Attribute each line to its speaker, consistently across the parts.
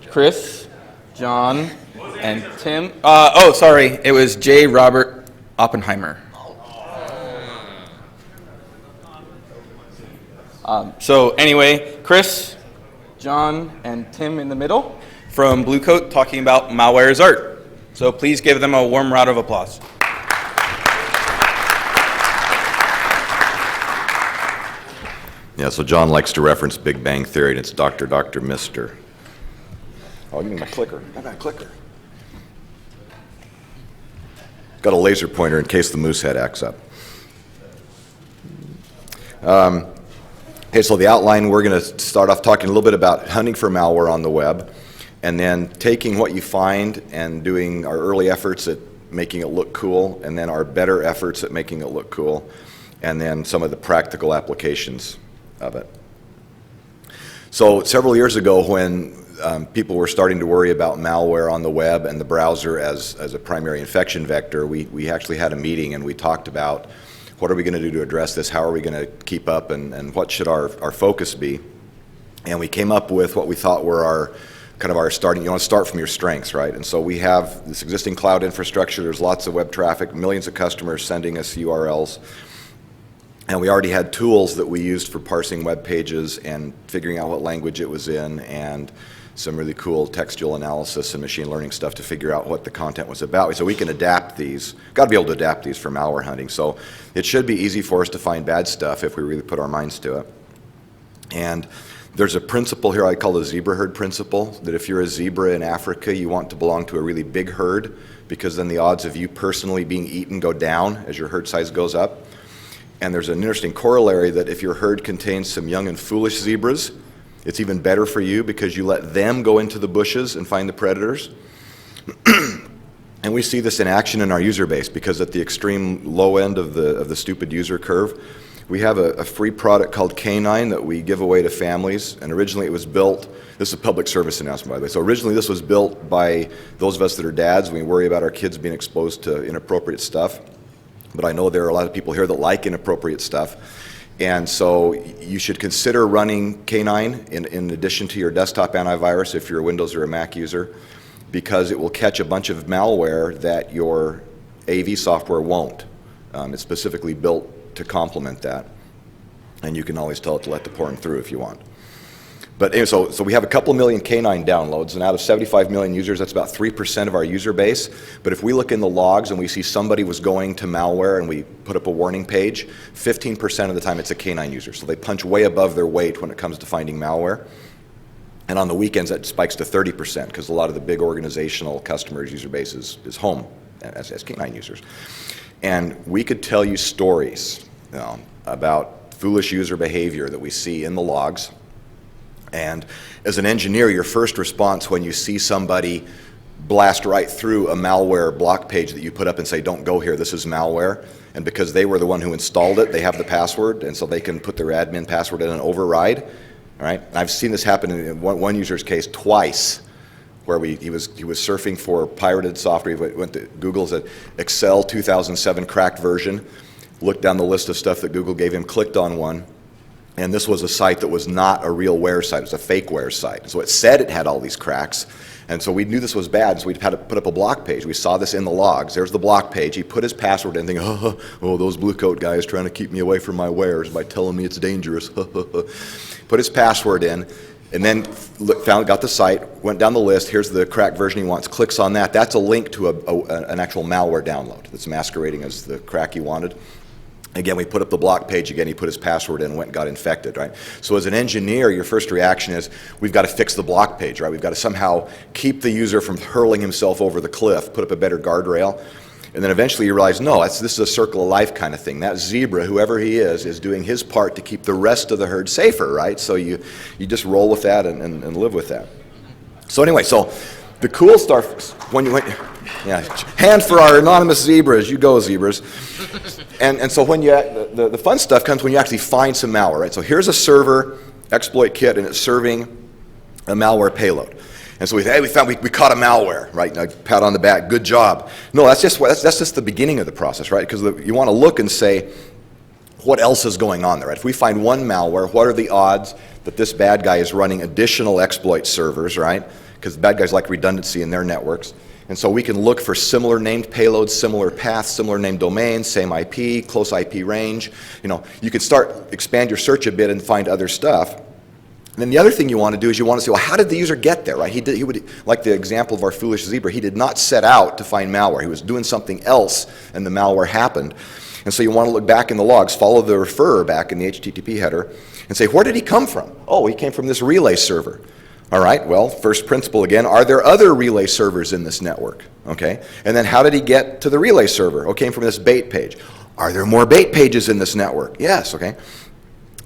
Speaker 1: Chris, John, and Tim. Sorry, it was J. Robert Oppenheimer. So anyway, Chris, John, and Tim in the middle from Blue Coat talking about malware is art. So please give them a warm round of applause.
Speaker 2: Yeah, so John likes to reference Big Bang Theory, and it's Dr. Mr. Oh, you mean my clicker. I got a clicker. Got a laser pointer in case the moose head acts up. Okay, so the outline, we're going to start off talking a little bit about hunting for malware on the web, and then taking what you find and doing our early efforts at making it look cool, and then our better efforts at making it look cool, and then some of the practical applications of it. So several years ago, when people were starting to worry about malware on the web and the browser as a primary infection vector, we actually had a meeting and we talked about what are we going to do to address this, how are we going to keep up, and what should our focus be. And we came up with what we thought were our starting, you want to start from your strengths, right? And so we have this existing cloud infrastructure, there's lots of web traffic, millions of customers sending us URLs. And we already had tools that we used for parsing web pages and figuring out what language it was in, and some really cool textual analysis and machine learning stuff to figure out what the content was about. So we can adapt these, got to be able to adapt these for malware hunting. So it should be easy for us to find bad stuff if we really put our minds to it. And there's a principle here I call the zebra herd principle, that if you're a zebra in Africa, you want to belong to a really big herd, because then the odds of you personally being eaten go down as your herd size goes up. And there's an interesting corollary that if your herd contains some young and foolish zebras, it's even better for you because you let them go into the bushes and find the predators. And we see this in action in our user base, because at the extreme low end of the stupid user curve, we have a free product called K9 that we give away to families. And originally it was built, this is a public service announcement by the way, so originally this was built by those of us that are dads. We worry about our kids being exposed to inappropriate stuff. But I know there are a lot of people here that like inappropriate stuff. And so you should consider running K9 in addition to your desktop antivirus if you're a Windows or a Mac user, because it will catch a bunch of malware that your AV software won't. It's specifically built to complement that. And you can always tell it to let the porn through if you want. But anyway, so we have a couple million K9 downloads, and out of 75 million users, that's about 3% of our user base. But if we look in the logs and we see somebody was going to malware and we put up a warning page, 15% of the time it's a K9 user. So they punch way above their weight when it comes to finding malware. And on the weekends, that spikes to 30%, because a lot of the big organizational customers' user base is home as K9 users. And we could tell you stories about foolish user behavior that we see in the logs. And as an engineer, your first response when you see somebody blast right through a malware block page that you put up and say, don't go here, this is malware. And because they were the one who installed it, they have the password, and so they can put their admin password in and override. All right? And I've seen this happen in one user's case twice, where he was surfing for pirated software. He went to Google, said Excel 2007 cracked version, looked down the list of stuff that Google gave him, clicked on one. And this was a site that was not a real ware site, it was a fake ware site. So it said it had all these cracks, and so we knew this was bad, so we had to put up a block page. We saw this in the logs. There's the block page. He put his password in, thinking, oh, those blue coat guys trying to keep me away from my wares by telling me it's dangerous. Put his password in, and then got the site, went down the list. Here's the cracked version he wants. Clicks on that. That's a link to an actual malware download that's masquerading as the crack he wanted. Again, we put up the block page again, he put his password in and went and got infected, right? So as an engineer, your first reaction is, we've got to fix the block page, right? We've got to somehow keep the user from hurling himself over the cliff, put up a better guardrail. And then eventually you realize, no, this is a circle of life kind of thing. That zebra, whoever he is doing his part to keep the rest of the herd safer, right? So you just roll with that and live with that. So anyway, so the cool stuff, hand for our anonymous zebras, you go zebras. And so when the fun stuff comes when you actually find some malware, right? So here's a server exploit kit, and it's serving a malware payload. And so we caught a malware, right? And I pat on the back, good job. No, that's just the beginning of the process, right? Because you want to look and say, what else is going on there, right? If we find one malware, what are the odds that this bad guy is running additional exploit servers, right? Because bad guys like redundancy in their networks. And so we can look for similar named payloads, similar paths, similar named domains, same IP, close IP range. You know, you could expand your search a bit and find other stuff. And then the other thing you want to do is you want to say, well, how did the user get there, right? He would, like the example of our foolish zebra, he did not set out to find malware. He was doing something else and the malware happened. And so you want to look back in the logs, follow the referrer back in the HTTP header, and say, where did he come from? Oh, he came from this relay server. All right, well, first principle again, are there other relay servers in this network? Okay, and then how did he get to the relay server? Oh, came from this bait page. Are there more bait pages in this network? Yes, okay.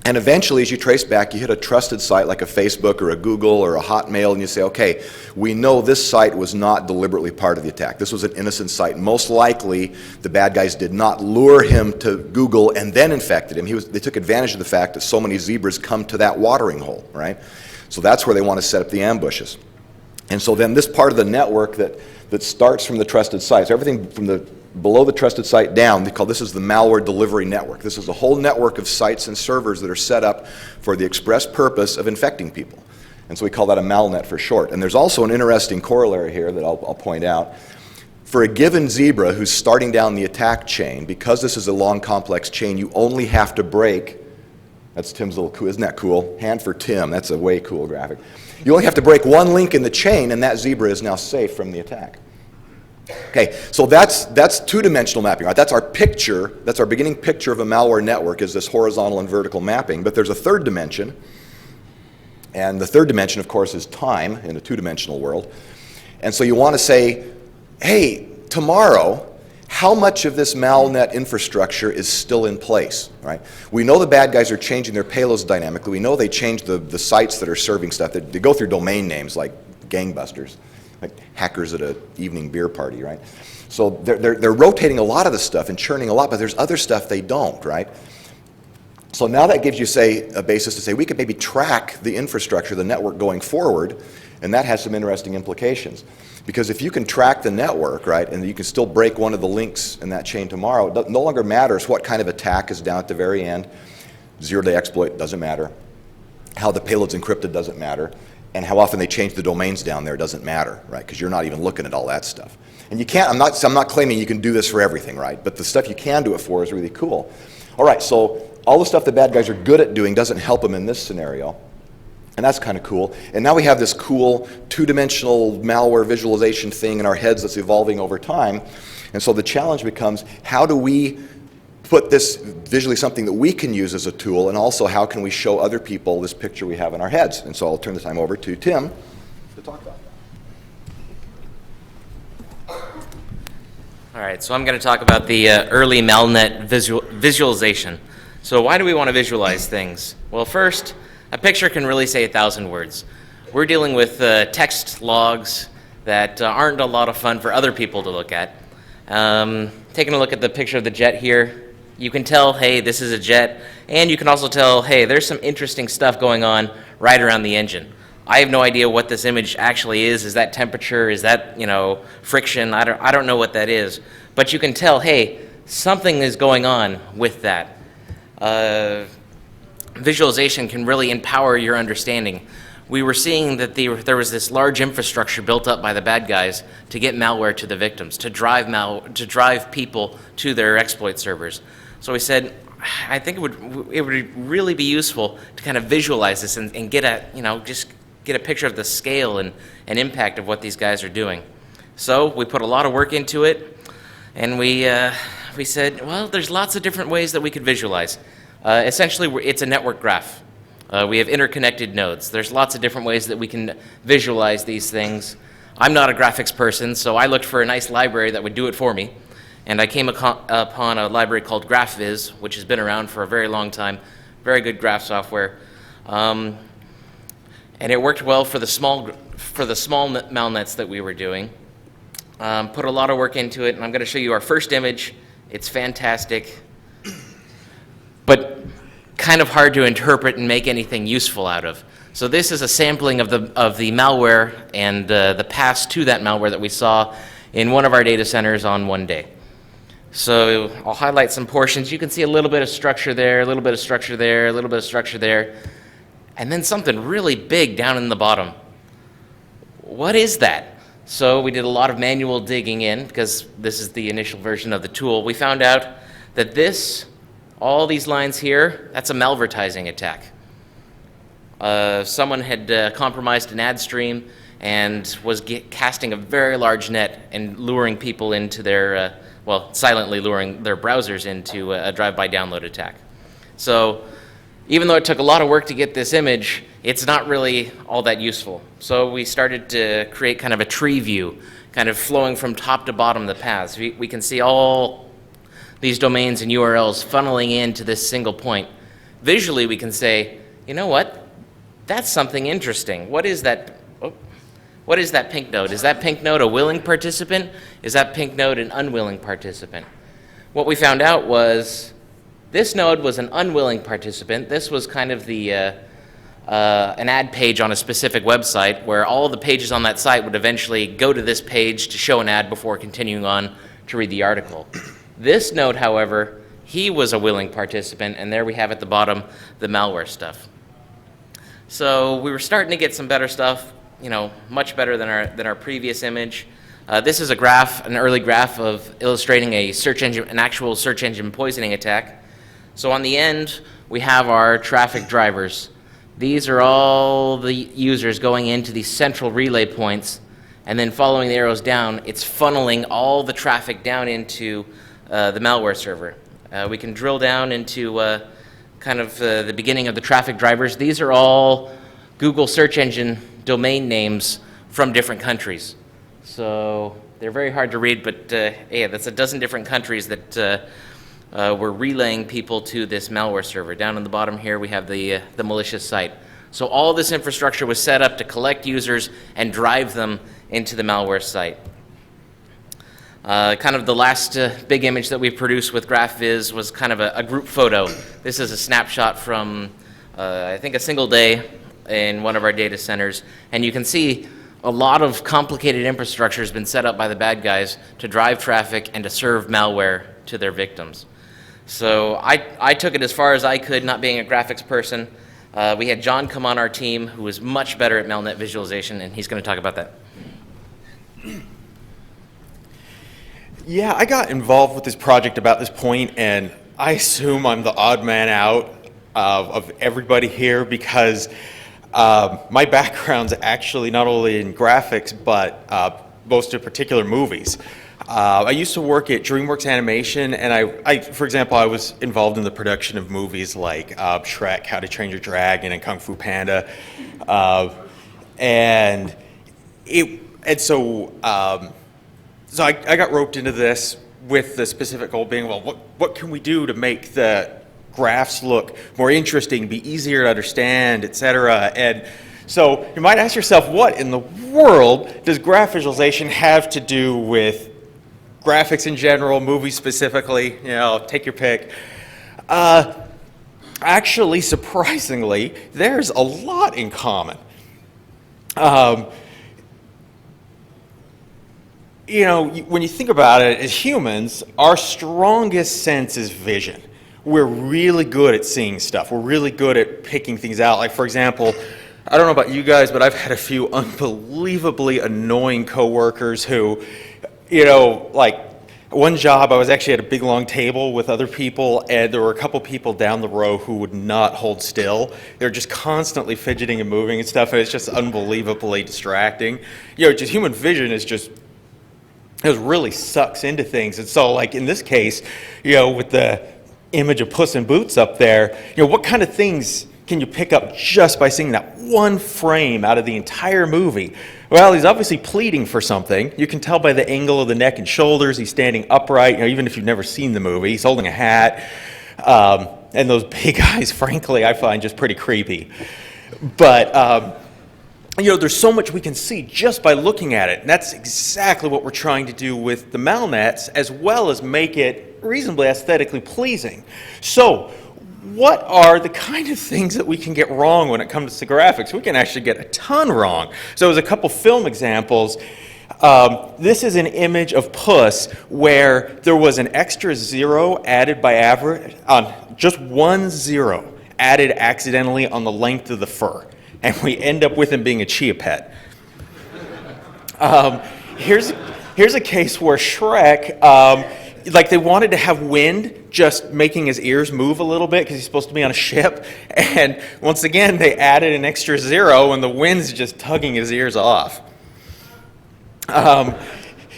Speaker 2: And eventually, as you trace back, you hit a trusted site like a Facebook or a Google or a Hotmail, and you say, okay, we know this site was not deliberately part of the attack. This was an innocent site. Most likely, the bad guys did not lure him to Google and then infected him. They took advantage of the fact that so many zebras come to that watering hole, right? So that's where they want to set up the ambushes. And so then this part of the network that starts from the trusted sites, everything from below the trusted site down, this is the Malware Delivery Network. This is a whole network of sites and servers that are set up for the express purpose of infecting people. And so we call that a Malnet for short. And there's also an interesting corollary here that I'll point out. For a given zebra who's starting down the attack chain, because this is a long, complex chain, you only have to break, that's Tim's little cool, isn't that cool? Hand for Tim, that's a way cool graphic. You only have to break one link in the chain and that zebra is now safe from the attack. Okay, so that's two-dimensional mapping, right? That's our picture, that's our beginning picture of a malware network, is this horizontal and vertical mapping. But there's a third dimension, and the third dimension, of course, is time in a two-dimensional world. And so you want to say, hey, tomorrow, how much of this Malnet infrastructure is still in place, right? We know the bad guys are changing their payloads dynamically. We know they change the sites that are serving stuff. They go through domain names like gangbusters, like hackers at an evening beer party, right? So they're rotating a lot of the stuff and churning a lot, but there's other stuff they don't, right? So now that gives you, say, a basis to say we could maybe track the infrastructure, the network going forward, and that has some interesting implications. Because if you can track the network, right, and you can still break one of the links in that chain tomorrow, it no longer matters what kind of attack is down at the very end. Zero-day exploit doesn't matter. How the payload's encrypted doesn't matter. And how often they change the domains down there doesn't matter, right? Because you're not even looking at all that stuff. And you can't, I'm not claiming you can do this for everything, right? But the stuff you can do it for is really cool. All right, so all the stuff the bad guys are good at doing doesn't help them in this scenario. And that's kind of cool. And now we have this cool two-dimensional malware visualization thing in our heads that's evolving over time. And so the challenge becomes, how do we put this visually something that we can use as a tool, and also how can we show other people this picture we have in our heads? And so I'll turn the time over to Tim to talk about that.
Speaker 3: All right, so I'm going to talk about the early Malnet visualization. So why do we want to visualize things? Well, first, a picture can really say 1,000 words. We're dealing with text logs that aren't a lot of fun for other people to look at. Taking a look at the picture of the jet here, you can tell, hey, this is a jet, and you can also tell, hey, there's some interesting stuff going on right around the engine. I have no idea what this image actually is. Is that temperature? Is that, friction? I don't know what that is. But you can tell, hey, something is going on with that. Visualization can really empower your understanding. We were seeing that there was this large infrastructure built up by the bad guys to get malware to the victims, to drive people to their exploit servers. So we said, I think it would really be useful to kind of visualize this and get a picture of the scale and impact of what these guys are doing. So we put a lot of work into it, and we said, well, there's lots of different ways that we could visualize. Essentially, it's a network graph. We have interconnected nodes. There's lots of different ways that we can visualize these things. I'm not a graphics person, so I looked for a nice library that would do it for me. And I came upon a library called GraphViz, which has been around for a very long time. Very good graph software. And it worked well for the small Malnets that we were doing. Put a lot of work into it, and I'm going to show you our first image. It's fantastic, but kind of hard to interpret and make anything useful out of. So this is a sampling of the malware and the paths to that malware that we saw in one of our data centers on one day. So I'll highlight some portions. You can see a little bit of structure there, a little bit of structure there, a little bit of structure there, and then something really big down in the bottom. What is that? So we did a lot of manual digging in, because this is the initial version of the tool. We found out that all these lines here, that's a malvertising attack. Someone had compromised an ad stream and was casting a very large net and luring people into their, silently luring their browsers into a drive-by download attack. So even though it took a lot of work to get this image, it's not really all that useful. So we started to create kind of a tree view, kind of flowing from top to bottom the paths. We can see all these domains and URLs funneling into this single point. Visually, we can say, you know what? That's something interesting. What is that? What is that pink node? Is that pink node a willing participant? Is that pink node an unwilling participant? What we found out was this node was an unwilling participant. This was kind of the an ad page on a specific website where all the pages on that site would eventually go to this page to show an ad before continuing on to read the article. This node, however, he was a willing participant, and there we have at the bottom the malware stuff. So we were starting to get some better stuff, much better than our previous image. This is a graph, an early graph of illustrating an actual search engine poisoning attack. So on the end, we have our traffic drivers. These are all the users going into these central relay points, and then following the arrows down, it's funneling all the traffic down into the malware server. We can drill down into kind of the beginning of the traffic drivers. These are all Google search engine domain names from different countries. So they're very hard to read, but that's a dozen different countries that we're relaying people to this malware server. Down on the bottom here, we have the malicious site. So all this infrastructure was set up to collect users and drive them into the malware site. Kind of the last big image that we produced with GraphViz was kind of a group photo. This is a snapshot from, I think, a single day in one of our data centers. And you can see a lot of complicated infrastructure has been set up by the bad guys to drive traffic and to serve malware to their victims. So I took it as far as I could, not being a graphics person. We had John come on our team, who is much better at Malnet visualization, and he's going to talk about that.
Speaker 1: Yeah, I got involved with this project about this point, and I assume I'm the odd man out of everybody here because my background's actually not only in graphics, but most of particular movies. I used to work at DreamWorks Animation, and I, for example, I was involved in the production of movies like Shrek, How to Train Your Dragon, and Kung Fu Panda, So I got roped into this with the specific goal being, well, what can we do to make the graphs look more interesting, be easier to understand, et cetera? And so you might ask yourself, what in the world does graph visualization have to do with graphics in general, movies specifically? Take your pick. Actually, surprisingly, there's a lot in common. When you think about it, as humans, our strongest sense is vision. We're really good at seeing stuff. We're really good at picking things out. Like, for example, I don't know about you guys, but I've had a few unbelievably annoying coworkers who, like one job, I was actually at a big long table with other people, and there were a couple people down the row who would not hold still. They're just constantly fidgeting and moving and stuff, and it's just unbelievably distracting. Just human vision is just, it really sucks into things. And so, like in this case, with the image of Puss in Boots up there, what kind of things can you pick up just by seeing that one frame out of the entire movie? Well, he's obviously pleading for something. You can tell by the angle of the neck and shoulders. He's standing upright, even if you've never seen the movie. He's holding a hat. And those big eyes, frankly, I find just pretty creepy. But there's so much we can see just by looking at it. And that's exactly what we're trying to do with the Malnets, as well as make it reasonably aesthetically pleasing. So what are the kind of things that we can get wrong when it comes to graphics? We can actually get a ton wrong. So as a couple film examples, This is an image of Puss where there was an extra 0 added by average, just 1 0 added accidentally on the length of the fur. And we end up with him being a chia pet. Here's a case where Shrek, like they wanted to have wind just making his ears move a little bit because he's supposed to be on a ship. And once again, they added an extra 0 and the wind's just tugging his ears off.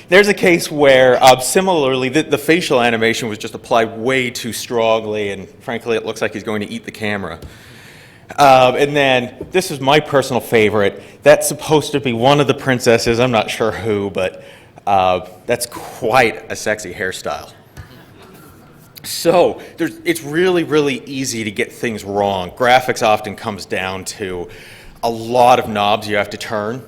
Speaker 1: There's a case where, similarly, the facial animation was just applied way too strongly, and frankly, it looks like he's going to eat the camera. And then, this is my personal favorite. That's supposed to be one of the princesses, I'm not sure who, but that's quite a sexy hairstyle. So, it's really, really easy to get things wrong. Graphics often comes down to a lot of knobs you have to turn.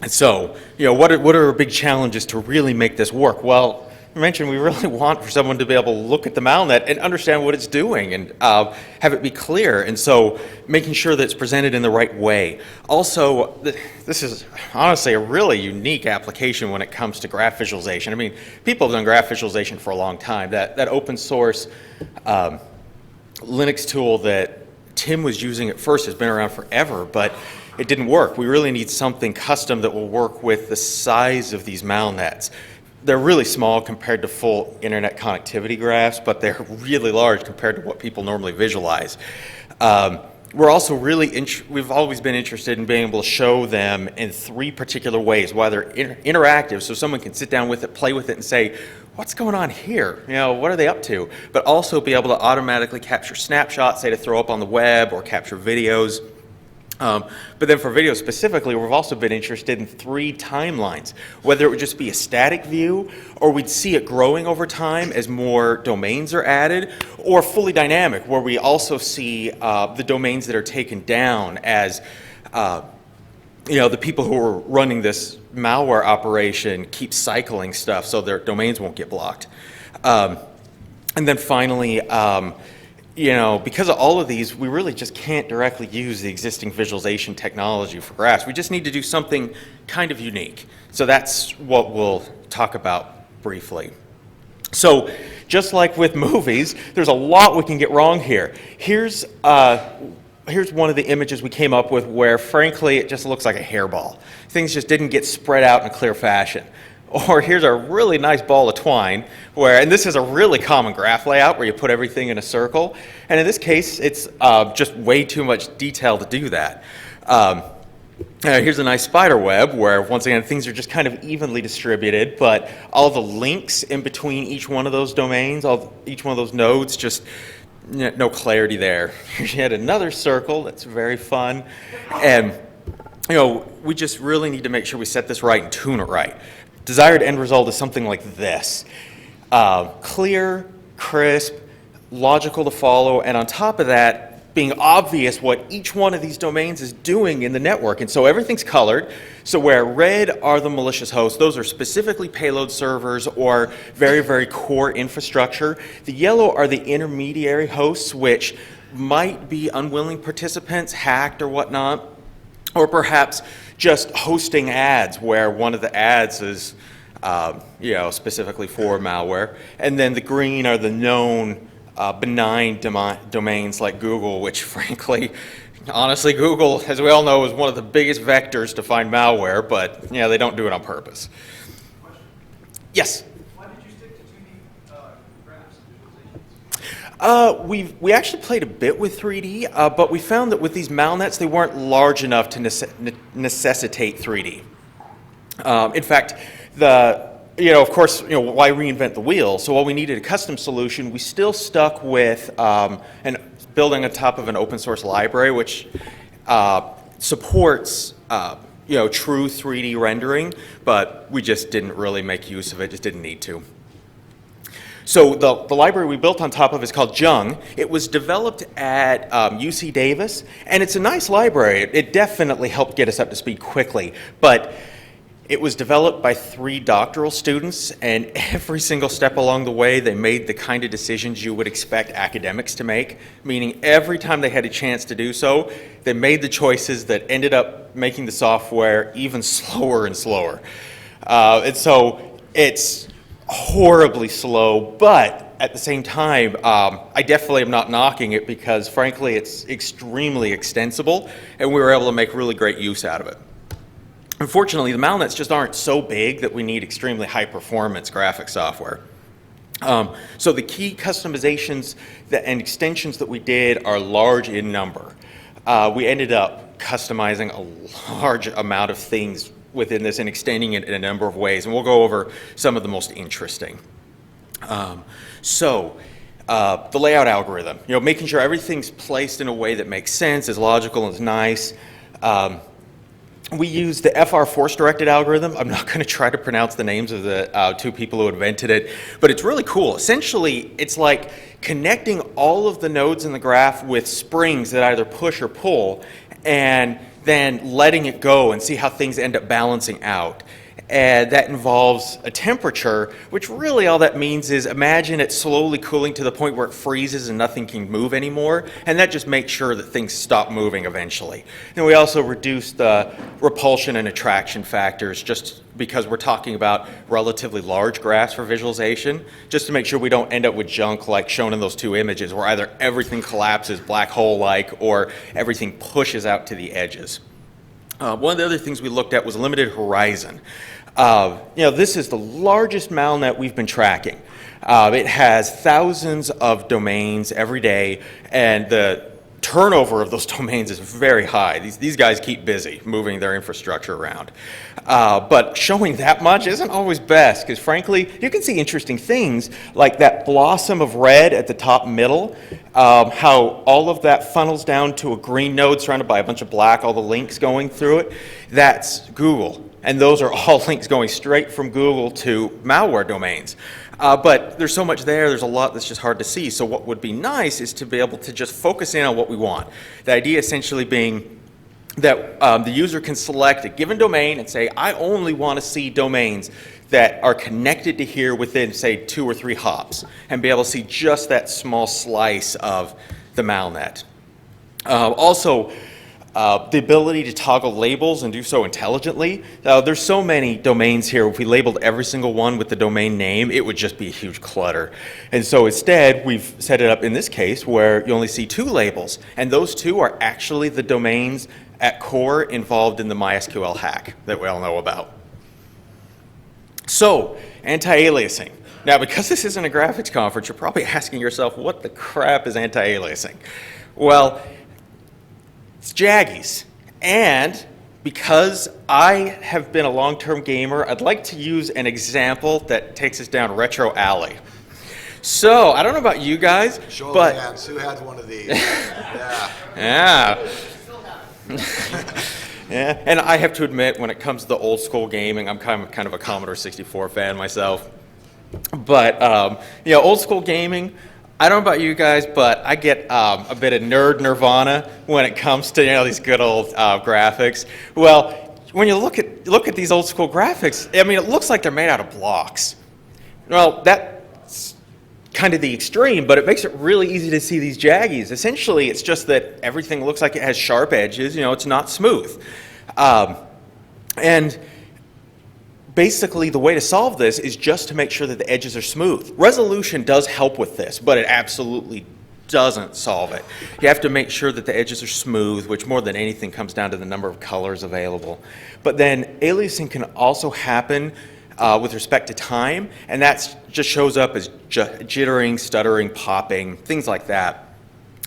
Speaker 1: And so, what are our big challenges to really make this work? Well, I mentioned we really want for someone to be able to look at the Malnet and understand what it's doing and have it be clear. And so making sure that it's presented in the right way. Also, this is honestly a really unique application when it comes to graph visualization. I mean, people have done graph visualization for a long time. That open source Linux tool that Tim was using at first has been around forever, but it didn't work. We really need something custom that will work with the size of these Malnets. They're really small compared to full internet connectivity graphs, but they're really large compared to what people normally visualize. We're also we've always been interested in being able to show them in 3 particular ways, why they're interactive, so someone can sit down with it, play with it, and say, what's going on here? What are they up to? But also be able to automatically capture snapshots, say to throw up on the web, or capture videos. But then for video specifically, we've also been interested in 3 timelines, whether it would just be a static view, or we'd see it growing over time as more domains are added, or fully dynamic, where we also see the domains that are taken down as the people who are running this malware operation keep cycling stuff so their domains won't get blocked. And then finally, because of all of these, we really just can't directly use the existing visualization technology for graphs. We just need to do something kind of unique. So that's what we'll talk about briefly. So just like with movies, there's a lot we can get wrong here. Here's one of the images we came up with where, frankly, it just looks like a hairball. Things just didn't get spread out in a clear fashion. Or here's a really nice ball of twine, and this is a really common graph layout where you put everything in a circle. And in this case, it's just way too much detail to do that. Here's a nice spider web where, once again, things are just kind of evenly distributed, but all the links in between each one of those domains, each one of those nodes, just no clarity there. Here's yet another circle that's very fun. And, we just really need to make sure we set this right and tune it right. Desired end result is something like this. Clear, crisp, logical to follow, and on top of that, being obvious what each one of these domains is doing in the network. And so everything's colored. So where red are the malicious hosts, those are specifically payload servers or very, very core infrastructure. The yellow are the intermediary hosts, which might be unwilling participants, hacked or whatnot, or perhaps just hosting ads where one of the ads is specifically for malware. And then the green are the known benign domains like Google, which frankly, honestly, Google, as we all know, is one of the biggest vectors to find malware, but they don't do it on purpose. Yes?
Speaker 4: Why did you stick to 2D graphs and visualizations?
Speaker 1: We actually played a bit with 3D, but we found that with these Malnets, they weren't large enough to necessitate 3D. In fact, of course, why reinvent the wheel? So while we needed a custom solution, we still stuck with building on top of an open source library, which supports true 3D rendering, but we just didn't really make use of it, just didn't need to. So the library we built on top of is called Jung. It was developed at UC Davis, and it's a nice library. It definitely helped get us up to speed quickly, but it was developed by 3 doctoral students, and every single step along the way, they made the kind of decisions you would expect academics to make, meaning every time they had a chance to do so, they made the choices that ended up making the software even slower and slower. And so it's horribly slow, but at the same time, I definitely am not knocking it because, frankly, it's extremely extensible, and we were able to make really great use out of it. Unfortunately, the Malnets just aren't so big that we need extremely high-performance graphic software. So the key customizations and extensions that we did are large in number. We ended up customizing a large amount of things within this and extending it in a number of ways, and we'll go over some of the most interesting. The layout algorithm, making sure everything's placed in a way that makes sense, is logical, and is nice. We use the FR force-directed algorithm. I'm not going to try to pronounce the names of the two people who invented it, but it's really cool. Essentially, it's like connecting all of the nodes in the graph with springs that either push or pull, and then letting it go and see how things end up balancing out. And that involves a temperature, which really all that means is imagine it slowly cooling to the point where it freezes and nothing can move anymore, and that just makes sure that things stop moving eventually. Then we also reduce the repulsion and attraction factors just because we're talking about relatively large graphs for visualization, just to make sure we don't end up with junk like shown in those two images where either everything collapses black hole-like or everything pushes out to the edges. One of the other things we looked at was limited horizon. This is the largest Malnet we've been tracking. It has thousands of domains every day, and the turnover of those domains is very high. These guys keep busy moving their infrastructure around. But showing that much isn't always best, because frankly, you can see interesting things like that blossom of red at the top middle, how all of that funnels down to a green node surrounded by a bunch of black, all the links going through it. That's Google. And those are all links going straight from Google to malware domains. But there's so much there's a lot that's just hard to see. So what would be nice is to be able to just focus in on what we want. The idea essentially being that the user can select a given domain and say, I only want to see domains that are connected to here within, say, 2 or 3 hops, and be able to see just that small slice of the Malnet. The ability to toggle labels and do so intelligently. There's so many domains here. If we labeled every single one with the domain name, it would just be a huge clutter. And so instead, we've set it up in this case where you only see 2 labels, and those 2 are actually the domains at core involved in the MySQL hack that we all know about. So, anti-aliasing. Now, because this isn't a graphics conference, you're probably asking yourself, what the crap is anti-aliasing? Well, it's jaggies. And because I have been a long-term gamer, I'd like to use an example that takes us down retro alley. So, I don't know about you guys,
Speaker 2: Show
Speaker 1: but...
Speaker 2: of hands, who has one of these? Yeah.
Speaker 1: Yeah. Yeah, and I have to admit, when it comes to the old school gaming, I'm kind of a Commodore 64 fan myself. But, old school gaming, I don't know about you guys, but I get a bit of nerd nirvana when it comes to these good old graphics. Well, when you look at these old school graphics, I mean, it looks like they're made out of blocks. Well, that's kind of the extreme, but it makes it really easy to see these jaggies. Essentially, it's just that everything looks like it has sharp edges. It's not smooth, and basically, the way to solve this is just to make sure that the edges are smooth. Resolution does help with this, but it absolutely doesn't solve it. You have to make sure that the edges are smooth, which more than anything comes down to the number of colors available. But then aliasing can also happen with respect to time, and that just shows up as jittering, stuttering, popping, things like that.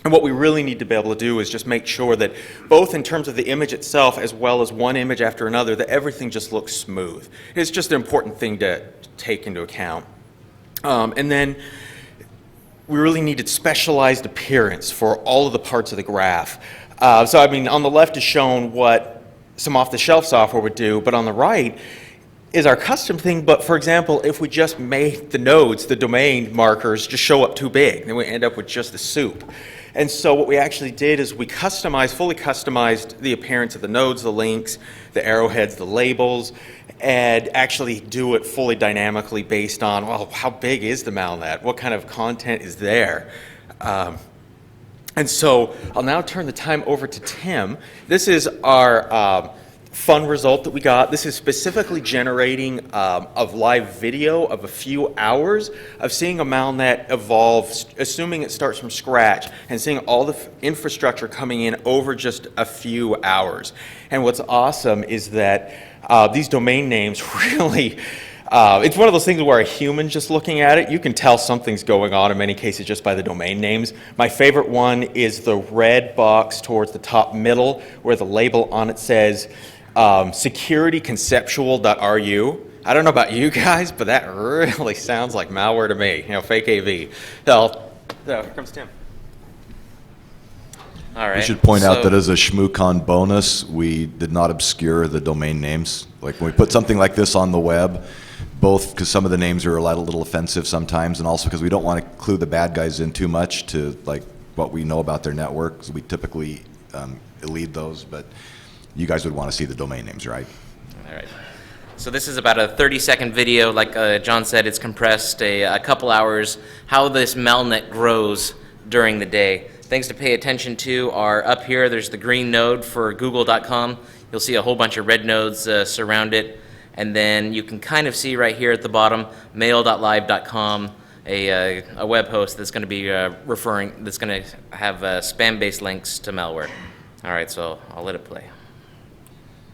Speaker 1: And what we really need to be able to do is just make sure that both in terms of the image itself as well as one image after another, that everything just looks smooth. It's just an important thing to take into account. And then we really needed specialized appearance for all of the parts of the graph. On the left is shown what some off-the-shelf software would do, but on the right is our custom thing. But for example, if we just made the nodes, the domain markers, just show up too big, then we end up with just the soup. And so what we actually did is we fully customized the appearance of the nodes, the links, the arrowheads, the labels, and actually do it fully dynamically based on, well, how big is the Malnet? What kind of content is there? And so I'll now turn the time over to Tim. This is our fun result that we got. This is specifically generating of live video of a few hours of seeing a Malnet evolve, assuming it starts from scratch, and seeing all the infrastructure coming in over just a few hours. And what's awesome is that these domain names really, it's one of those things where a human just looking at it, you can tell something's going on in many cases just by the domain names. My favorite one is the red box towards the top middle where the label on it says securityconceptual.ru. I don't know about you guys, but that really sounds like malware to me, fake AV. So here comes Tim.
Speaker 3: All right.
Speaker 2: We should point out that as a ShmooCon bonus, we did not obscure the domain names. Like when we put something like this on the web, both because some of the names are a little offensive sometimes, and also because we don't want to clue the bad guys in too much to like what we know about their network. So we typically elide those, but you guys would want to see the domain names, right?
Speaker 3: All right. So this is about a 30-second video. Like John said, it's compressed a couple hours, how this Malnet grows during the day. Things to pay attention to are up here. There's the green node for google.com. You'll see a whole bunch of red nodes surround it. And then you can kind of see right here at the bottom, mail.live.com, a web host that's going to be that's going to have spam-based links to malware. All right, so I'll let it play.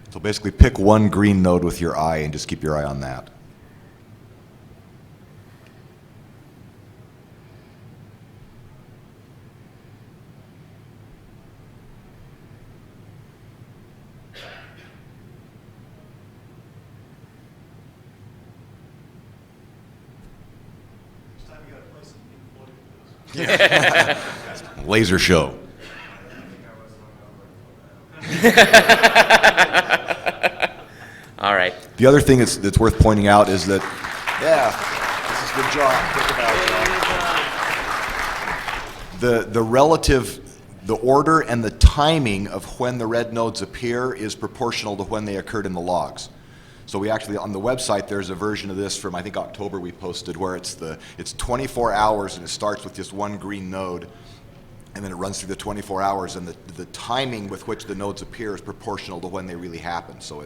Speaker 2: So basically pick one green node with your eye and just keep your eye on that.
Speaker 4: Next time you gotta play some Pink Floyd with this.
Speaker 2: Laser show.
Speaker 3: All right.
Speaker 2: The other thing that's worth pointing out is that, this is good job. The relative, the order and the timing of when the red nodes appear is proportional to when they occurred in the logs. So we actually, on the website, there's a version of this from, I think, October we posted, where it's 24 hours and it starts with just one green node, and then it runs through the 24 hours, and the timing with which the nodes appear is proportional to when they really happen. So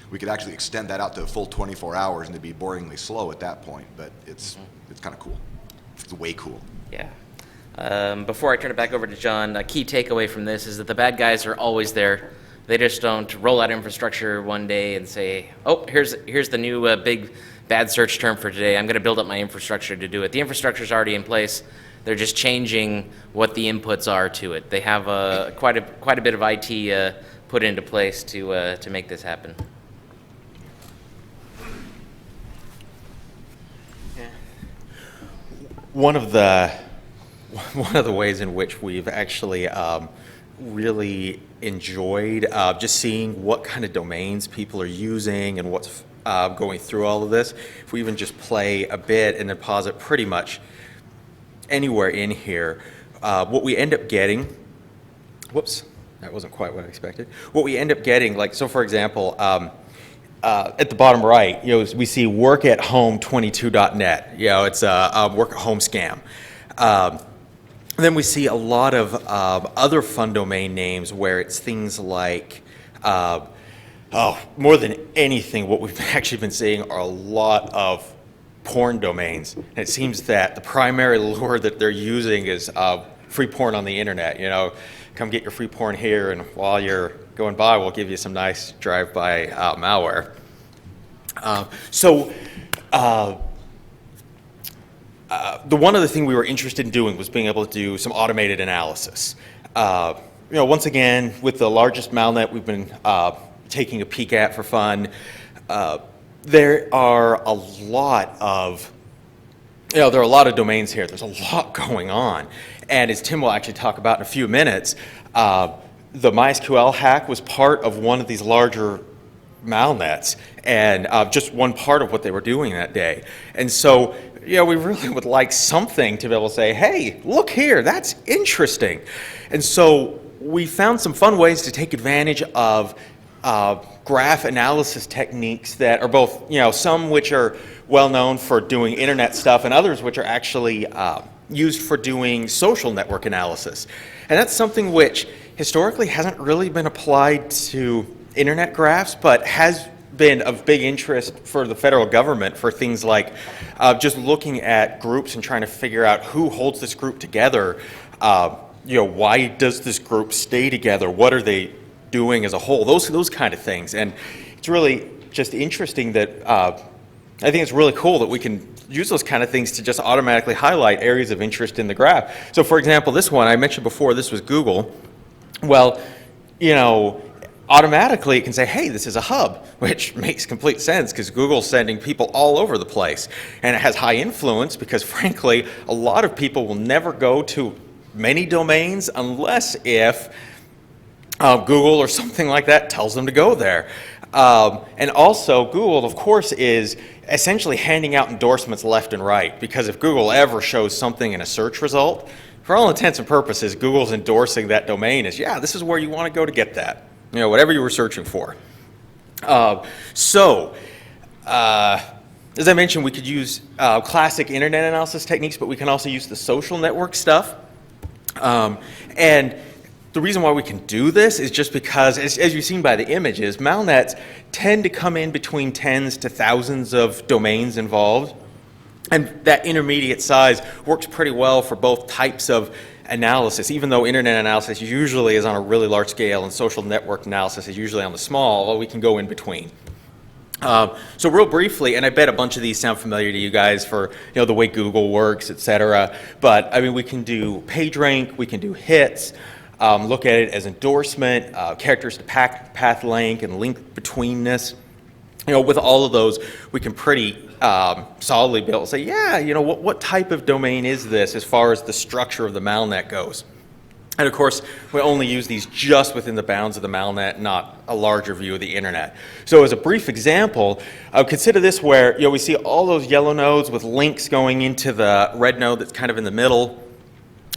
Speaker 2: we could actually extend that out to a full 24 hours and it'd be boringly slow at that point, but it's kind of cool. It's way cool.
Speaker 3: Yeah. Before I turn it back over to John, a key takeaway from this is that the bad guys are always there. They just don't roll out infrastructure one day and say, oh, here's the new big bad search term for today. I'm going to build up my infrastructure to do it. The infrastructure's already in place. They're just changing what the inputs are to it. They have quite a bit of IT put into place to make this happen.
Speaker 1: One of the ways in which we've actually really enjoyed just seeing what kind of domains people are using and what's going through all of this. If we even just play a bit and then pause it pretty much anywhere in here, what we end up getting, whoops, that wasn't quite what I expected. What we end up getting, like, so for example, at the bottom right, we see workathome22.net. It's a work at home scam. Then we see a lot of other fun domain names where it's things like, more than anything, what we've actually been seeing are a lot of porn domains. And it seems that the primary lure that they're using is free porn on the internet. Come get your free porn here, and while you're going by, we'll give you some nice drive-by malware. The one other thing we were interested in doing was being able to do some automated analysis. Once again, with the largest Malnet we've been taking a peek at for fun, there are a lot of domains here. There's a lot going on. And as Tim will actually talk about in a few minutes, the MySQL hack was part of one of these larger Malnets, and just one part of what they were doing that day. And so, we really would like something to be able to say, hey, look here, that's interesting. And so we found some fun ways to take advantage of graph analysis techniques that are both, some which are well known for doing internet stuff and others which are actually used for doing social network analysis. And that's something which historically hasn't really been applied to internet graphs, but has been of big interest for the federal government for things like just looking at groups and trying to figure out who holds this group together. Why does this group stay together? What are they doing as a whole? Those kind of things. And it's really just interesting that I think it's really cool that we can use those kind of things to just automatically highlight areas of interest in the graph. So for example, this one, I mentioned before, this was Google. Well, automatically it can say, hey, this is a hub, which makes complete sense because Google's sending people all over the place. And it has high influence because, frankly, a lot of people will never go to many domains unless if Google or something like that tells them to go there. And also, Google, of course, is essentially handing out endorsements left and right, because if Google ever shows something in a search result, for all intents and purposes, Google's endorsing that domain as, yeah, this is where you want to go to get that. Whatever you were searching for. As I mentioned, we could use classic internet analysis techniques, but we can also use the social network stuff. And the reason why we can do this is just because, as you've seen by the images, Malnets tend to come in between tens to thousands of domains involved. And that intermediate size works pretty well for both types of analysis, even though internet analysis usually is on a really large scale and social network analysis is usually on the small, well, we can go in between. So real briefly, and I bet a bunch of these sound familiar to you guys for the way Google works, et cetera, but I mean, we can do PageRank, we can do hits, look at it as endorsement, characteristic path length, and link betweenness. With all of those, we can pretty solidly be able to say, yeah, what type of domain is this as far as the structure of the Malnet goes? And of course, we only use these just within the bounds of the Malnet, not a larger view of the internet. So as a brief example, consider this where we see all those yellow nodes with links going into the red node that's kind of in the middle.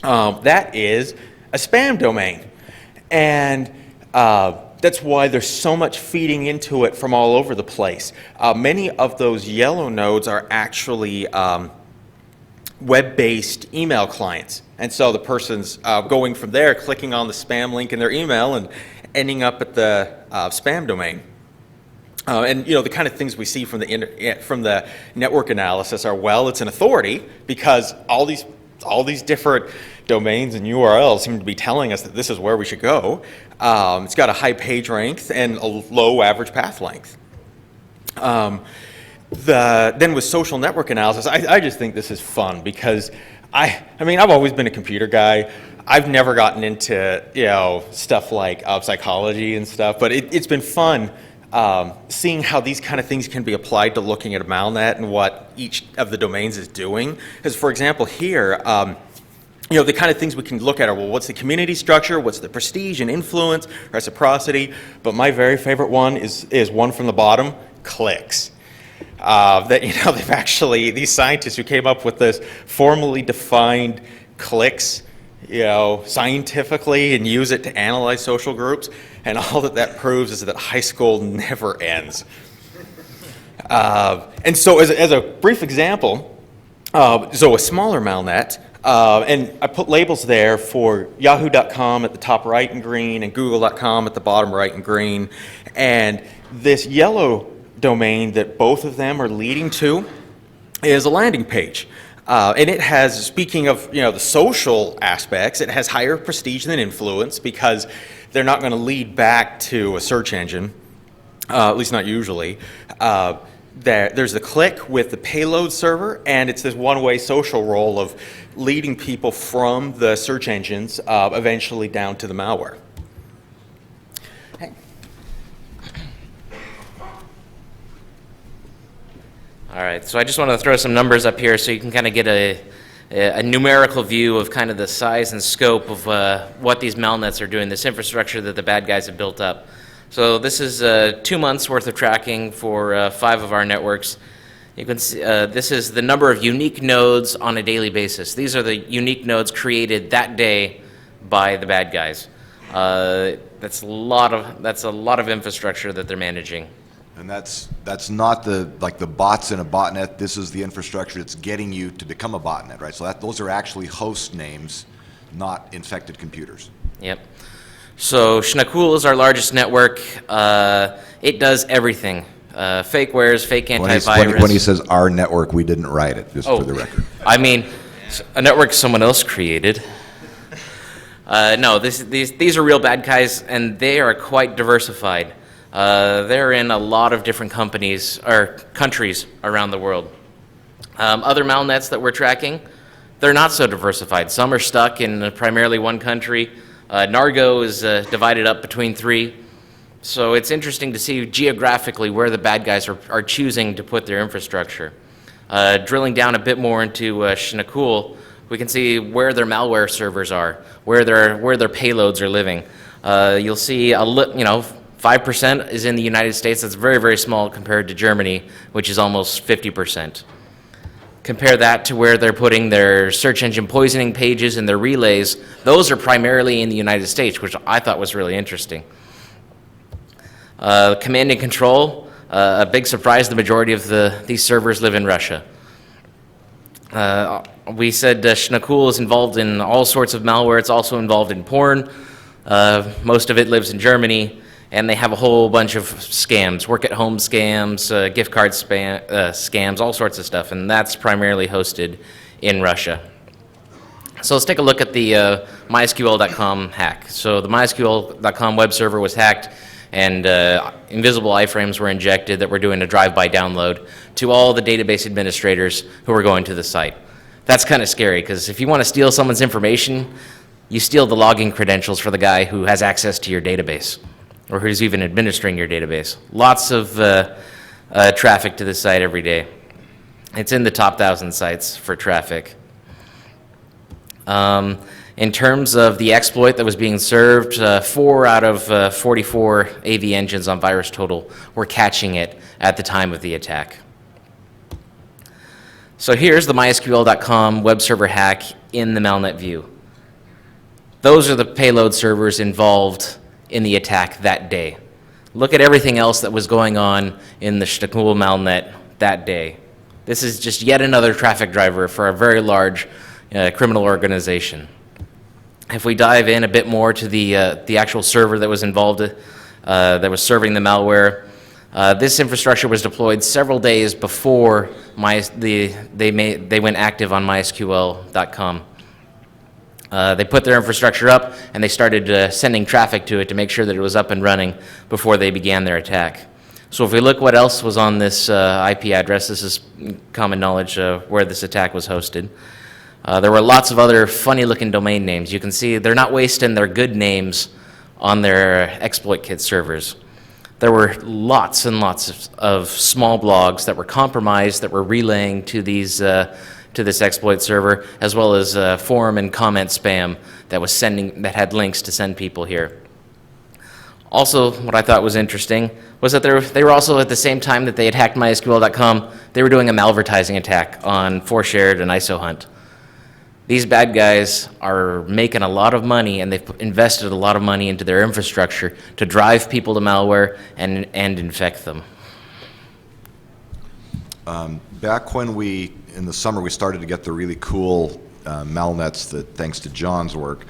Speaker 1: That is a spam domain. And that's why there's so much feeding into it from all over the place. Many of those yellow nodes are actually web-based email clients. And so the person's going from there, clicking on the spam link in their email and ending up at the spam domain. And the kind of things we see from the network analysis are, well, it's an authority because all these different domains and URLs seem to be telling us that this is where we should go. It's got a high page rank and a low average path length. Then with social network analysis, I just think this is fun because I mean, I've always been a computer guy. I've never gotten into stuff like psychology and stuff, but it's been fun seeing how these kind of things can be applied to looking at a Malnet and what each of the domains is doing. Because, for example, here, the kind of things we can look at are, well, what's the community structure, what's the prestige and influence, reciprocity, but my very favorite one is one from the bottom, clicks. They've actually, these scientists who came up with this formally defined clicks, scientifically and use it to analyze social groups, and all that proves is that high school never ends. And so as a brief example, so a smaller Malnet, and I put labels there for yahoo.com at the top right in green and google.com at the bottom right in green, and this yellow domain that both of them are leading to is a landing page. And it has, speaking of the social aspects, it has higher prestige than influence because they're not going to lead back to a search engine, at least not usually. There's the click with the payload server, and it's this one-way social role of leading people from the search engines eventually down to the malware.
Speaker 3: All right, so I just want to throw some numbers up here so you can kind of get a numerical view of kind of the size and scope of what these Malnets are doing, this infrastructure that the bad guys have built up. So this is 2 months worth of tracking for 5 of our networks. You can see this is the number of unique nodes on a daily basis. These are the unique nodes created that day by the bad guys. That's a lot of infrastructure that they're managing.
Speaker 2: And that's not the bots in a botnet. This is the infrastructure that's getting you to become a botnet, right? So those are actually host names, not infected computers.
Speaker 3: Yep. So Shnakule is our largest network. It does everything. Fake wares, fake antivirus.
Speaker 2: When he says our network, we didn't write it, just for the record.
Speaker 3: I mean, a network someone else created. No, these are real bad guys, and they are quite diversified. They're in a lot of different companies or countries around the world. Other malnets that we're tracking, they're not so diversified. Some are stuck in primarily one country. Nargo is divided up between 3. So it's interesting to see geographically where the bad guys are choosing to put their infrastructure. Drilling down a bit more into Shnakule, we can see where their malware servers are, where their payloads are living. You'll see 5% is in the United States. That's very, very small compared to Germany, which is almost 50%. Compare that to where they're putting their search engine poisoning pages and their relays. Those are primarily in the United States, which I thought was really interesting. Command and control, a big surprise, the majority of these servers live in Russia. We said Shnakule is involved in all sorts of malware. It's also involved in porn. Most of it lives in Germany. And they have a whole bunch of scams, work-at-home scams, gift card scams, all sorts of stuff, and that's primarily hosted in Russia. So let's take a look at the MySQL.com hack. So the MySQL.com web server was hacked, and invisible iframes were injected that were doing a drive-by download to all the database administrators who were going to the site. That's kind of scary, because if you want to steal someone's information, you steal the login credentials for the guy who has access to your database, or who's even administering your database. Lots of traffic to this site every day. It's in the top 1,000 sites for traffic. In terms of the exploit that was being served, 4 out of 44 AV engines on VirusTotal were catching it at the time of the attack. So here's the MySQL.com web server hack in the Malnet view. Those are the payload servers involved in the attack that day. Look at everything else that was going on in the Shnakule Malnet that day. This is just yet another traffic driver for a very large criminal organization. If we dive in a bit more to the actual server that was involved, that was serving the malware, this infrastructure was deployed several days before they went active on MySQL.com. They put their infrastructure up, and they started sending traffic to it to make sure that it was up and running before they began their attack. So if we look what else was on this IP address, this is common knowledge where this attack was hosted. There were lots of other funny-looking domain names. You can see they're not wasting their good names on their exploit kit servers. There were lots and lots of small blogs that were compromised, that were relaying to these to this exploit server, as well as forum and comment spam that had links to send people here. Also, what I thought was interesting was that they were also, at the same time that they had hacked MySQL.com, they were doing a malvertising attack on 4Shared and IsoHunt. These bad guys are making a lot of money, and they've invested a lot of money into their infrastructure to drive people to malware and infect them.
Speaker 2: Back when in the summer, we started to get the really cool Malnets thanks to John's work.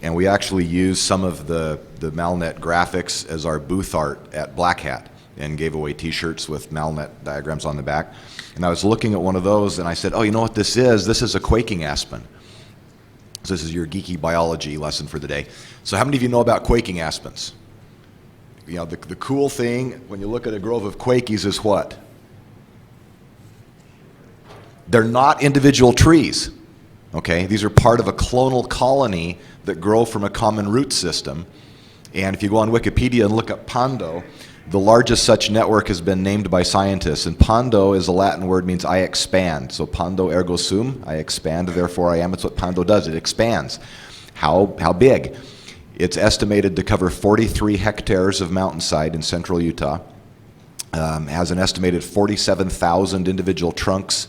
Speaker 2: And we actually used some of the Malnet graphics as our booth art at Black Hat and gave away t-shirts with Malnet diagrams on the back. And I was looking at one of those, and I said, oh, you know what this is? This is a quaking aspen. So this is your geeky biology lesson for the day. So how many of you know about quaking aspens? You know, the cool thing when you look at a grove of quakies is what? They're not individual trees, okay? These are part of a clonal colony that grow from a common root system. And if you go on Wikipedia and look up Pando, the largest such network has been named by scientists. And Pando is a Latin word, means I expand. So Pando ergo sum, I expand, therefore I am. It's what Pando does, it expands. How big? It's estimated to cover 43 hectares of mountainside in central Utah. Has an estimated 47,000 individual trunks,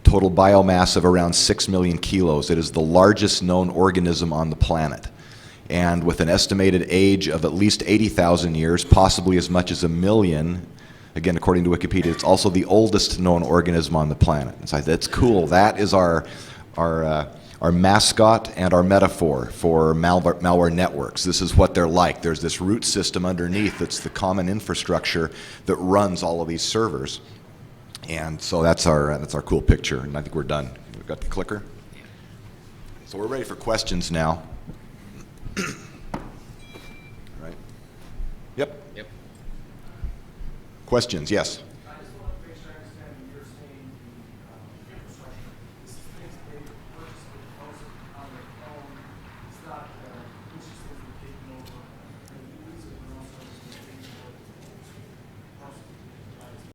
Speaker 2: total biomass of around 6 million kilos. It is the largest known organism on the planet. And with an estimated age of at least 80,000 years, possibly as much as 1 million, again, according to Wikipedia, it's also the oldest known organism on the planet. And so that's cool. That is our our mascot and our metaphor for malware networks. This is what they're like. There's this root system underneath that's the common infrastructure that runs all of these servers. And so that's our cool picture, and I think we're done. We've got the clicker. So we're ready for questions now. Right? Yep.
Speaker 3: Yep.
Speaker 2: Questions, yes.